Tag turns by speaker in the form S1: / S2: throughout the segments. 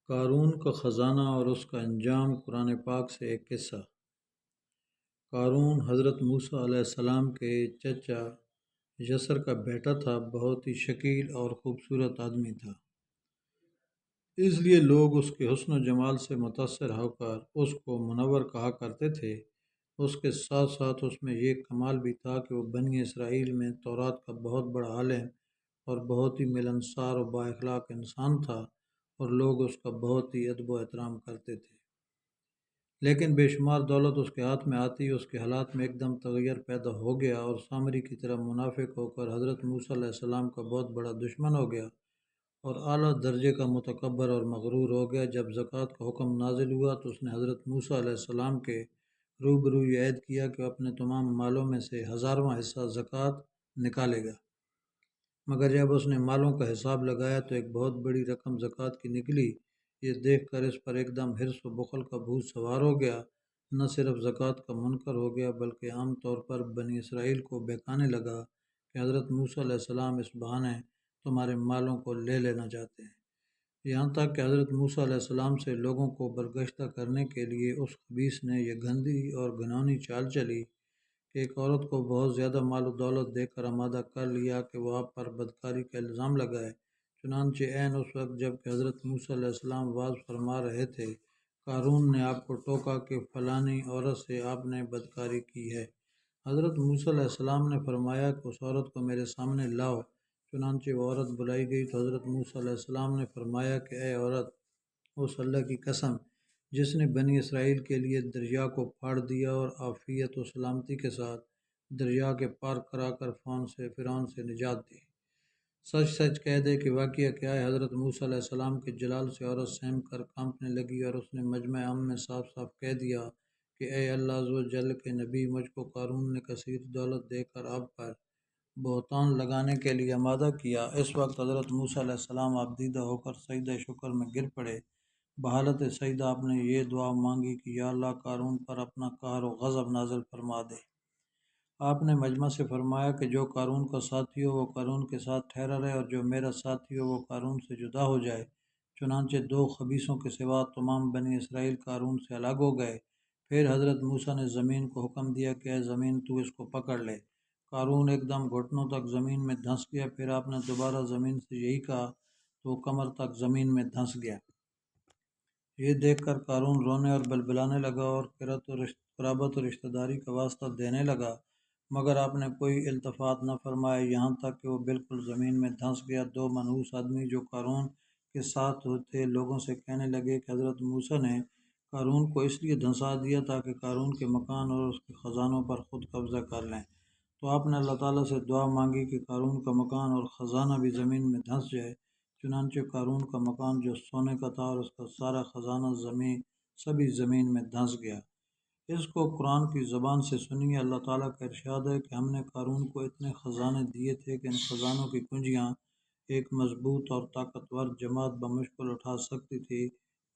S1: قارون کا خزانہ اور اس کا انجام۔ قرآن پاک سے ایک قصہ۔ قارون حضرت موسیٰ علیہ السلام کے چچا یسر کا بیٹا تھا۔ بہت ہی شکیل اور خوبصورت آدمی تھا، اس لیے لوگ اس کے حسن و جمال سے متاثر ہو کر اس کو منور کہا کرتے تھے۔ اس کے ساتھ ساتھ اس میں یہ کمال بھی تھا کہ وہ بنی اسرائیل میں تورات کا بہت بڑا عالم اور بہت ہی ملنسار و با اخلاق انسان تھا، اور لوگ اس کا بہت ہی ادب و احترام کرتے تھے۔ لیکن بے شمار دولت اس کے ہاتھ میں آتی، اس کے حالات میں ایک دم تغیر پیدا ہو گیا اور سامری کی طرح منافق ہو کر حضرت موسیٰ علیہ السلام کا بہت بڑا دشمن ہو گیا اور اعلیٰ درجے کا متکبر اور مغرور ہو گیا۔ جب زکوٰۃ کا حکم نازل ہوا تو اس نے حضرت موسیٰ علیہ السلام کے روبرو یہ عہد کیا کہ اپنے تمام مالوں میں سے 1000واں حصہ زکوٰۃ نکالے گا، مگر جب اس نے مالوں کا حساب لگایا تو ایک بہت بڑی رقم زکوٰۃ کی نکلی۔ یہ دیکھ کر اس پر ایک دم حرص و بخل کا بھوت سوار ہو گیا۔ نہ صرف زکوٰۃ کا منکر ہو گیا بلکہ عام طور پر بنی اسرائیل کو بہکانے لگا کہ حضرت موسیٰ علیہ السلام اس بہانے تمہارے مالوں کو لے لینا چاہتے ہیں۔ یہاں تک کہ حضرت موسیٰ علیہ السلام سے لوگوں کو برگشتہ کرنے کے لیے اس خبیث نے یہ گندی اور گھناؤنی چال چلی کہ ایک عورت کو بہت زیادہ مال و دولت دے کر آمادہ کر لیا کہ وہ آپ پر بدکاری کا الزام لگائے۔ چنانچہ عین اس وقت جب کہ حضرت موسیٰ علیہ السلام واز فرما رہے تھے، قارون نے آپ کو ٹوکا کہ فلانی عورت سے آپ نے بدکاری کی ہے۔ حضرت موسیٰ علیہ السلام نے فرمایا کہ اس عورت کو میرے سامنے لاؤ۔ چنانچہ وہ عورت بلائی گئی تو حضرت موسیٰ علیہ السلام نے فرمایا کہ اے عورت، اس اللہ کی قسم جس نے بنی اسرائیل کے لیے دریا کو پھاڑ دیا اور عافیت و سلامتی کے ساتھ دریا کے پار کرا کر فرعون سے نجات دی، سچ سچ کہہ دے کہ واقعہ کیا ہے۔ حضرت موسیٰ علیہ السلام کے جلال سے عورت سہم کر کانپنے لگی اور اس نے مجمع عام میں صاف صاف کہہ دیا کہ اے اللہ عز و جل کے نبی، مجھ کو قارون نے کثیر دولت دے کر آپ پر بہتان لگانے کے لیے آمادہ کیا۔ اس وقت حضرت موسیٰ علیہ السلام آبدیدہ ہو کر سجدہ شکر میں گر پڑے۔ بحالت سجدہ آپ نے یہ دعا مانگی کہ یا اللہ، قارون پر اپنا قہر و غضب نازل فرما دے۔ آپ نے مجمع سے فرمایا کہ جو قارون کا ساتھی ہو وہ قارون کے ساتھ ٹھہرا رہے، اور جو میرا ساتھی ہو وہ قارون سے جدا ہو جائے۔ چنانچہ 2 خبیثوں کے سوا تمام بنی اسرائیل قارون سے الگ ہو گئے۔ پھر حضرت موسیٰ نے زمین کو حکم دیا کہ اے زمین، تو اس کو پکڑ لے۔ قارون ایک دم گھٹنوں تک زمین میں دھنس گیا۔ پھر آپ نے دوبارہ زمین سے یہی کہا تو وہ کمر تک زمین میں دھنس گیا۔ یہ دیکھ کر قارون رونے اور بلبلانے لگا اور قرابت و رشتہ داری کا واسطہ دینے لگا، مگر آپ نے کوئی التفات نہ فرمایا، یہاں تک کہ وہ بالکل زمین میں دھنس گیا۔ 2 منحوس آدمی جو قارون کے ساتھ تھے لوگوں سے کہنے لگے کہ حضرت موسیٰ نے قارون کو اس لیے دھنسا دیا تاکہ قارون کے مکان اور اس کے خزانوں پر خود قبضہ کر لیں۔ تو آپ نے اللہ تعالیٰ سے دعا مانگی کہ قارون کا مکان اور خزانہ بھی زمین میں دھنس جائے۔ چنانچہ قارون کا مکان جو سونے کا تھا اور اس کا سارا خزانہ سبھی زمین میں دھنس گیا۔ اس کو قرآن کی زبان سے سنیے۔ اللہ تعالیٰ کا ارشاد ہے کہ ہم نے قارون کو اتنے خزانے دیے تھے کہ ان خزانوں کی کنجیاں ایک مضبوط اور طاقتور جماعت بمشکل اٹھا سکتی تھی۔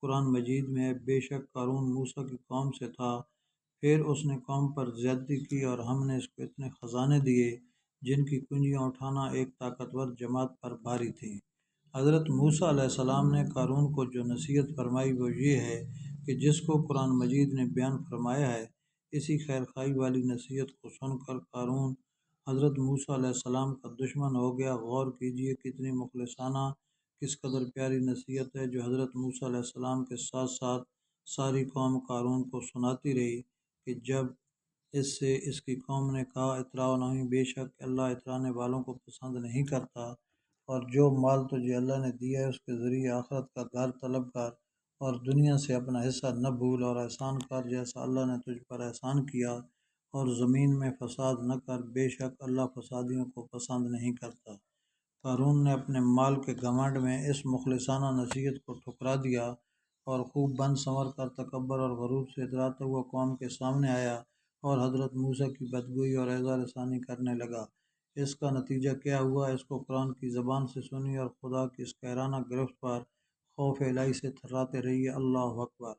S1: قرآن مجید میں ہے، بے شک قارون موسیٰ کی قوم سے تھا، پھر اس نے قوم پر زیادتی کی اور ہم نے اس کو اتنے خزانے دیے جن کی کنجیاں اٹھانا ایک طاقتور جماعت پر بھاری تھی۔ حضرت موسیٰ علیہ السلام نے قارون کو جو نصیحت فرمائی وہ یہ ہے کہ جس کو قرآن مجید نے بیان فرمایا ہے، اسی خیر خواہی والی نصیحت کو سن کر قارون حضرت موسیٰ علیہ السلام کا دشمن ہو گیا۔ غور کیجئے کتنی مخلصانہ، کس قدر پیاری نصیحت ہے جو حضرت موسیٰ علیہ السلام کے ساتھ ساتھ ساری قوم قارون کو سناتی رہی کہ جب اس سے اس کی قوم نے کہا اتراؤ نہیں، بے شک اللہ اترانے والوں کو پسند نہیں کرتا، اور جو مال تجھے اللہ نے دیا ہے اس کے ذریعے آخرت کا گھر طلب کر اور دنیا سے اپنا حصہ نہ بھول، اور احسان کر جیسا اللہ نے تجھ پر احسان کیا، اور زمین میں فساد نہ کر، بے شک اللہ فسادیوں کو پسند نہیں کرتا۔ قارون نے اپنے مال کے گھمنڈ میں اس مخلصانہ نصیحت کو ٹھکرا دیا اور خوب بن سنور کر تکبر اور غرور سے اتراتا ہوا قوم کے سامنے آیا اور حضرت موسیٰ کی بدگوئی اور اعزار ثانی کرنے لگا۔ اس کا نتیجہ کیا ہوا، اس کو قرآن کی زبان سے سنیے اور خدا کی اس قہرانہ گرفت پر خوف الہی سے تھراتے رہیے۔ اللہ اکبر۔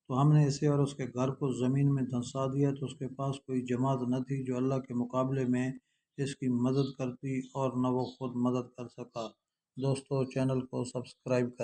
S1: تو ہم نے اسے اور اس کے گھر کو زمین میں دھنسا دیا تو اس کے پاس کوئی جماعت نہ تھی جو اللہ کے مقابلے میں اس کی مدد کرتی، اور نہ وہ خود مدد کر سکا۔ دوستو، چینل کو سبسکرائب کریں۔